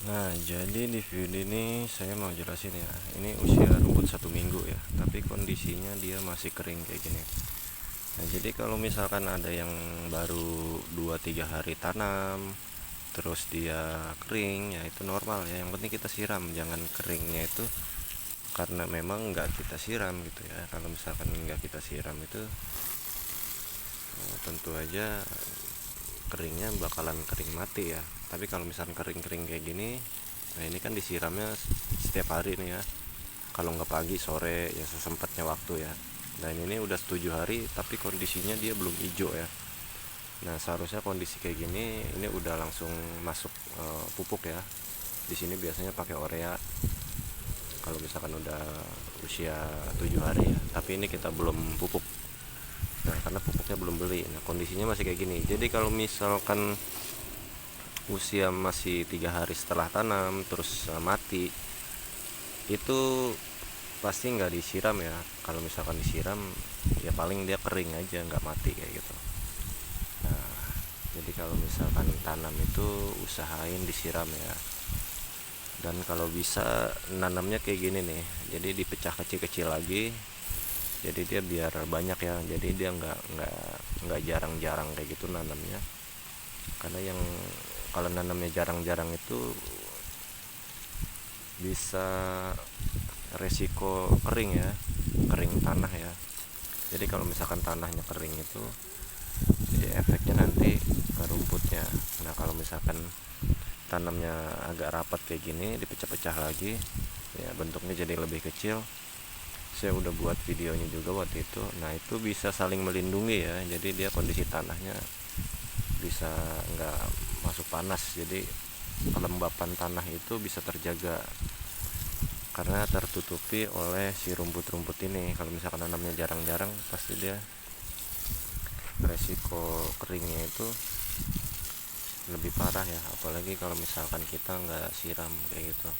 Nah, jadi di video ini saya mau jelasin ya. Ini usia rumput 1 minggu ya, tapi kondisinya dia masih kering kayak gini. Nah, jadi kalau misalkan ada yang baru 2-3 hari tanam, terus dia kering, ya itu normal ya. Yang penting kita siram, jangan keringnya itu karena memang nggak kita siram gitu ya. Kalau misalkan nggak kita siram itu tentu aja keringnya bakalan kering mati ya. Tapi kalau misalkan kering-kering kayak gini, nah ini kan disiramnya setiap hari nih ya, kalau nggak pagi sore ya sesempatnya waktu ya. Dan ini udah 7 hari tapi kondisinya dia belum hijau ya. Nah, seharusnya kondisi kayak gini ini udah langsung masuk pupuk ya. Di sini biasanya pakai urea kalau misalkan udah usia 7 hari ya, tapi ini kita belum pupuk. Nah, karena pupuknya belum beli. Nah, kondisinya masih kayak gini. Jadi kalau misalkan usia masih 3 hari setelah tanam terus mati, itu pasti nggak disiram ya. Kalau misalkan disiram ya paling dia kering aja, nggak mati kayak gitu. Nah, jadi kalau misalkan tanam itu usahain disiram ya. Dan kalau bisa nanamnya kayak gini nih, jadi dipecah kecil-kecil lagi, jadi dia biar banyak ya. Jadi dia nggak jarang-jarang kayak gitu nanamnya. Karena yang kalau nanamnya jarang-jarang itu bisa resiko kering ya, kering tanah ya. Jadi kalau misalkan tanahnya kering itu ya efeknya nanti ke rumputnya. Nah, kalau misalkan tanamnya agak rapat kayak gini, dipecah-pecah lagi ya, bentuknya jadi lebih kecil. Saya udah buat videonya juga waktu itu. Nah, itu bisa saling melindungi ya. Jadi dia kondisi tanahnya bisa nggak masuk panas, jadi kelembapan tanah itu bisa terjaga karena tertutupi oleh si rumput-rumput ini. Kalau misalkan tanamnya jarang-jarang, pasti dia resiko keringnya itu lebih parah ya, apalagi kalau misalkan kita nggak siram kayak gitu.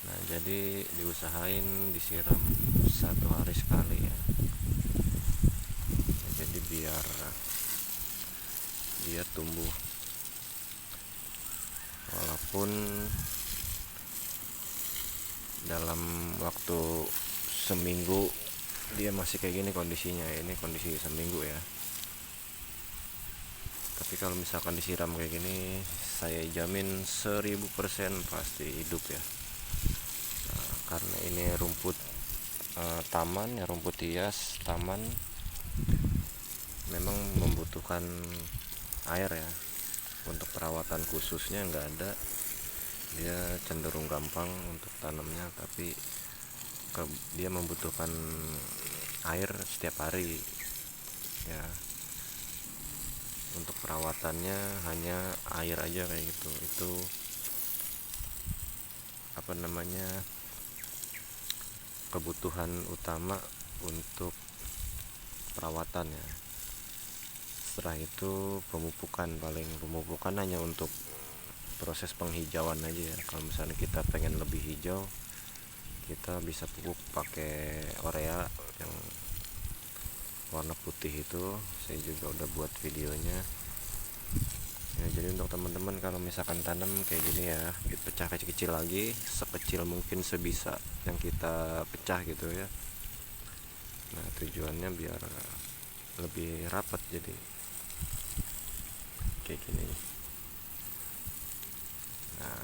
Nah, jadi diusahain disiram 1 hari sekali ya. Jadi biar dia tumbuh, walaupun dalam waktu seminggu dia masih kayak gini kondisinya. Ini kondisi seminggu ya, tapi kalau misalkan disiram kayak gini, saya jamin 1000% pasti hidup ya. Nah, karena ini rumput taman ya, rumput hias taman, memang membutuhkan air ya. Untuk perawatan khususnya nggak ada, dia cenderung gampang untuk tanamnya, tapi dia membutuhkan air setiap hari ya. Untuk perawatannya hanya air aja kayak gitu. Itu apa namanya, kebutuhan utama untuk perawatan ya. Setelah itu pemupukan hanya untuk proses penghijauan aja ya. Kalau misalnya kita pengen lebih hijau, kita bisa pupuk pakai urea yang warna putih itu. Saya juga udah buat videonya ya. Jadi untuk teman-teman kalau misalkan tanam kayak gini ya, pecah kecil-kecil lagi, sekecil mungkin sebisa yang kita pecah gitu ya. Nah, tujuannya biar lebih rapat, jadi kayak gini. Nah,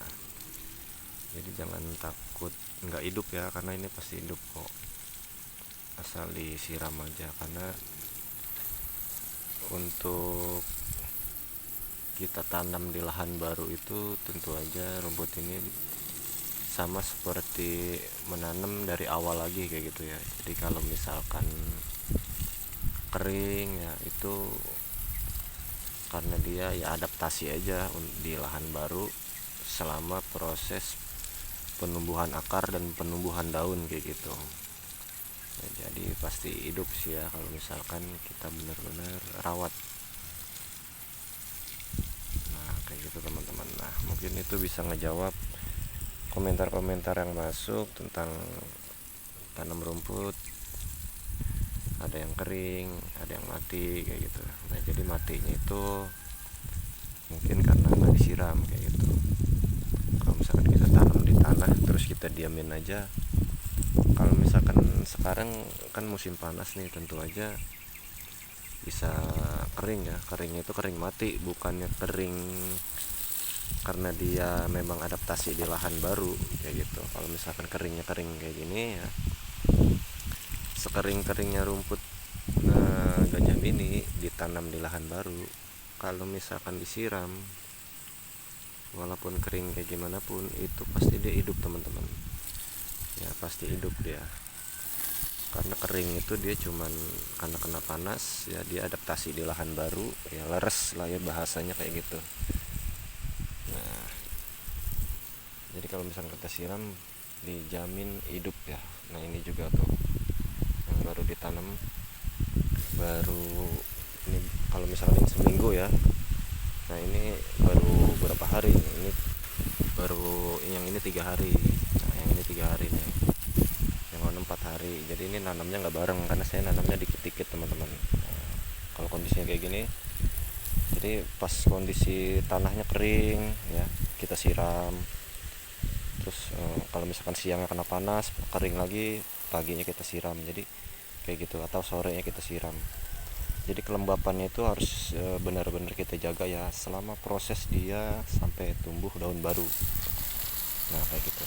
jadi jangan takut nggak hidup ya, karena ini pasti hidup kok, asal disiram aja. Karena untuk kita tanam di lahan baru itu tentu aja rumput ini sama seperti menanam dari awal lagi kayak gitu ya. Jadi kalau misalkan kering ya, itu karena dia ya adaptasi aja di lahan baru selama proses penumbuhan akar dan penumbuhan daun kayak gitu. Nah, jadi pasti hidup sih ya kalau misalkan kita benar-benar rawat. Nah, kayak gitu teman-teman. Nah, mungkin itu bisa ngejawab komentar-komentar yang masuk tentang tanam rumput. Ada yang kering, ada yang mati kayak gitu. Nah, jadi matinya itu mungkin karena nggak disiram kayak gitu. Kalau kita diamin aja. Kalau misalkan sekarang kan musim panas nih, tentu aja bisa kering ya. Keringnya itu kering mati, bukannya kering karena dia memang adaptasi di lahan baru kayak gitu. Kalau misalkan keringnya kering kayak gini ya, sekering-keringnya rumput ganja mini ditanam di lahan baru, kalau misalkan disiram walaupun kering kayak gimana pun itu pasti dia hidup teman-teman ya, pasti hidup dia. Karena kering itu dia cuman karena kena panas ya, dia adaptasi di lahan baru ya, leres lah ya bahasanya kayak gitu. Nah jadi kalau misalkan kita siram dijamin hidup ya. Nah ini juga tuh yang baru ditanam, baru ini kalau misalkan ini seminggu ya. Nah ini baru berapa hari ini, baru yang ini 3 hari. Nah yang ini 3 hari nih, yang mana 4 hari. Jadi ini nanamnya nggak bareng karena saya nanamnya dikit-dikit teman-teman. Nah, kalau kondisinya kayak gini, jadi pas kondisi tanahnya kering ya kita siram. Terus kalau misalkan siangnya kena panas kering lagi, paginya kita siram. Jadi kayak gitu, atau sorenya kita siram. Jadi kelembapannya itu harus benar-benar kita jaga ya selama proses dia sampai tumbuh daun baru. Nah kayak gitu.